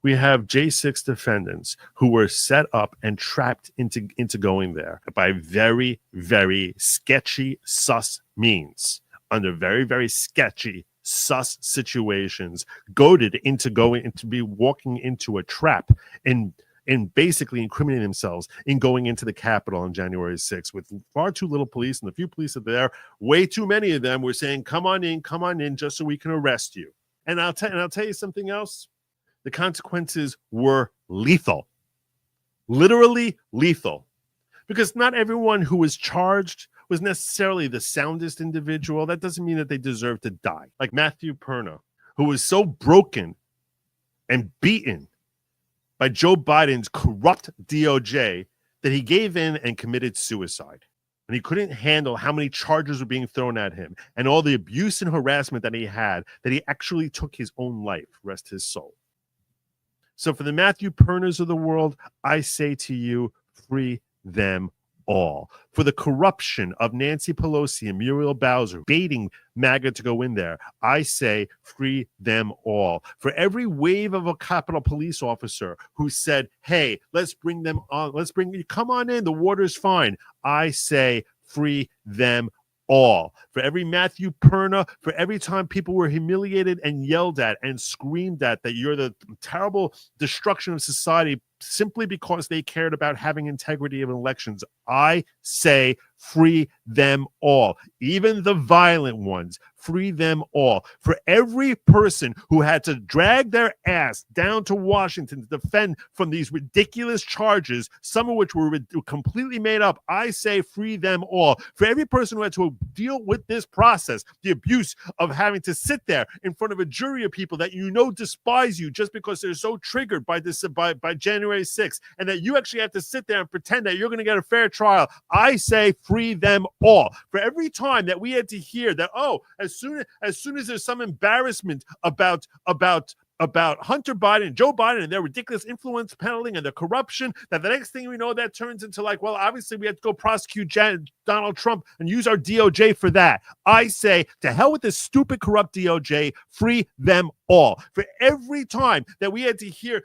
We have J6 defendants who were set up and trapped into going there by very, very sketchy, sus means, under very, very sketchy, sus situations, goaded into walking into a trap and basically incriminating themselves in going into the Capitol on January 6th with far too little police, and the few police that are there, way too many of them were saying, come on in, just so we can arrest you. And I'll tell you something else. The consequences were lethal, literally lethal, because not everyone who was charged was necessarily the soundest individual. That doesn't mean that they deserve to die. Like Matthew Perna, who was so broken and beaten by Joe Biden's corrupt DOJ that he gave in and committed suicide. And he couldn't handle how many charges were being thrown at him and all the abuse and harassment that he had, that he actually took his own life, rest his soul. So for the Matthew Pernas of the world, I say to you, free them all. For the corruption of Nancy Pelosi and Muriel Bowser baiting MAGA to go in there, I say free them all. For every wave of a Capitol Police officer who said, hey, let's bring them on, come on in, the water's fine, I say free them all. For every Matthew Perna, for every time people were humiliated and yelled at and screamed at that you're the terrible destruction of society simply because they cared about having integrity of elections, I say free them all. Even the violent ones, free them all. For every person who had to drag their ass down to Washington to defend from these ridiculous charges, some of which were completely made up, I say free them all. For every person who had to deal with this process, the abuse of having to sit there in front of a jury of people that you know despise you just because they're so triggered by this by January 6th, and that you actually have to sit there and pretend that you're going to get a fair trial, I say free them all. For every time that we had to hear that, oh, as soon as there's some embarrassment about Hunter Biden and Joe Biden and their ridiculous influence peddling and the corruption, that the next thing we know, that turns into like, well, obviously we have to go prosecute Donald Trump and use our DOJ for that. I say, to hell with this stupid, corrupt DOJ, free them all. For every time that we had to hear,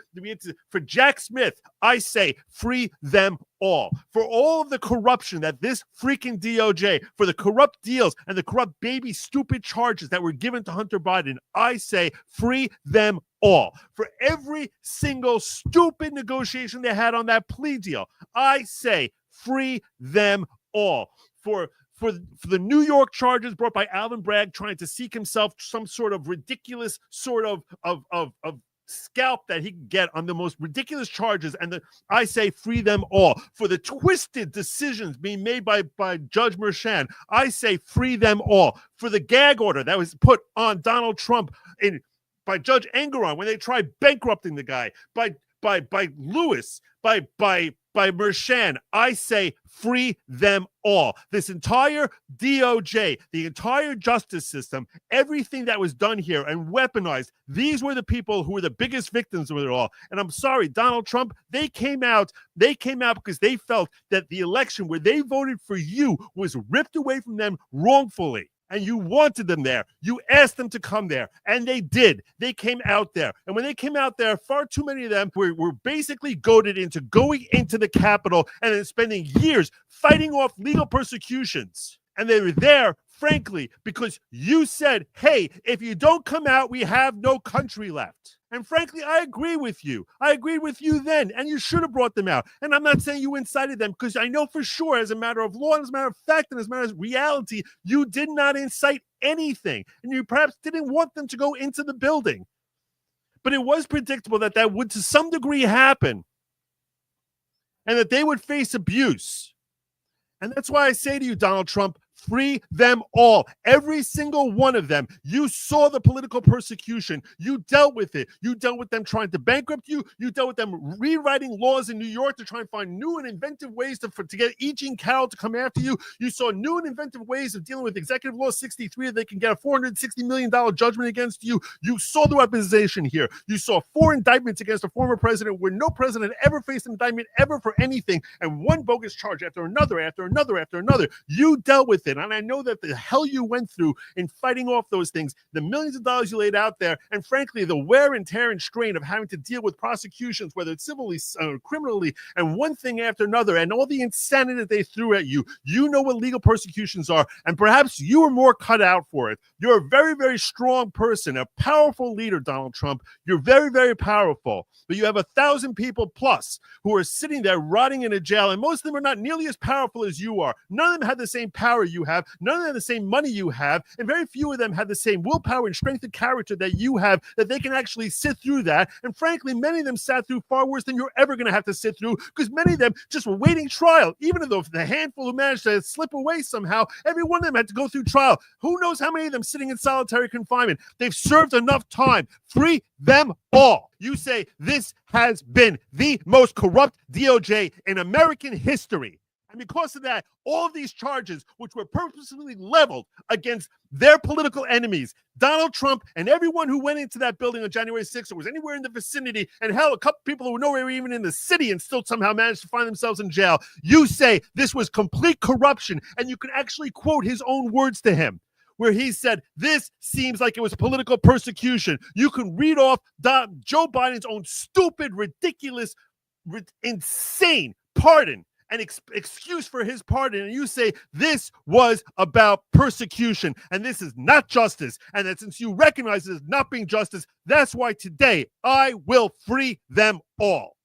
for Jack Smith, I say, free them all. For all of the corruption that this freaking DOJ, for the corrupt deals and the corrupt baby stupid charges that were given to Hunter Biden, I say, free them all. For every single stupid negotiation they had on that plea deal, I say, free them all. For the New York charges brought by Alvin Bragg trying to seek himself some sort of ridiculous sort of scalp that he can get on the most ridiculous charges, and I say free them all. For the twisted decisions being made by Judge Merchan, I say free them all. For the gag order that was put on Donald Trump by Judge Engoron when they tried bankrupting the guy, by Lewis, by Merchan, I say free them all. This entire DOJ, the entire justice system, everything that was done here and weaponized, these were the people who were the biggest victims of it all. And I'm sorry, Donald Trump, they came out because they felt that the election where they voted for you was ripped away from them wrongfully. And you wanted them there. You asked them to come there. And they did. They came out there. And when they came out there, far too many of them were basically goaded into going into the Capitol and then spending years fighting off legal persecutions. And they were there, frankly, because you said, hey, if you don't come out, we have no country left. And frankly, I agree with you. I agreed with you then, and you should have brought them out. And I'm not saying you incited them, because I know for sure, as a matter of law, and as a matter of fact, and as a matter of reality, you did not incite anything. And you perhaps didn't want them to go into the building. But it was predictable that would to some degree happen, and that they would face abuse. And that's why I say to you, Donald Trump, free them all. Every single one of them. You saw the political persecution. You dealt with it. You dealt with them trying to bankrupt you. You dealt with them rewriting laws in New York to try and find new and inventive ways to get E. Jean Carroll to come after you. You saw new and inventive ways of dealing with Executive Law 63 that they can get a $460 million judgment against you. You saw the weaponization here. You saw 4 indictments against a former president where no president ever faced an indictment ever for anything, and one bogus charge after another, after another, after another. You dealt with it. it. And I know that the hell you went through in fighting off those things, the millions of dollars you laid out there, and frankly, the wear and tear and strain of having to deal with prosecutions, whether it's civilly, criminally, and one thing after another, and all the insanity that they threw at you. You know what legal persecutions are, and perhaps you were more cut out for it. You're a very, very strong person, a powerful leader, Donald Trump. You're very, very powerful, but you have 1,000 people plus who are sitting there rotting in a jail, and most of them are not nearly as powerful as you are. None of them have the same power you have. None of them have the same money you have, and very few of them have the same willpower and strength of character that you have, that they can actually sit through that. And frankly, many of them sat through far worse than you're ever going to have to sit through, because many of them just were waiting trial. Even though the handful who managed to slip away somehow, every one of them had to go through trial. Who knows how many of them sitting in solitary confinement? They've served enough time. Free them all. You say this has been the most corrupt DOJ in American history. And because of that, all of these charges, which were purposely leveled against their political enemies, Donald Trump and everyone who went into that building on January 6th or was anywhere in the vicinity, and hell, a couple people who were nowhere even in the city and still somehow managed to find themselves in jail, you say this was complete corruption, and you can actually quote his own words to him, where he said, this seems like it was political persecution. You can read off Joe Biden's own stupid, ridiculous, insane pardon and excuse for his pardon, and you say this was about persecution, and this is not justice, and that since you recognize it as not being justice, that's why today I will free them all.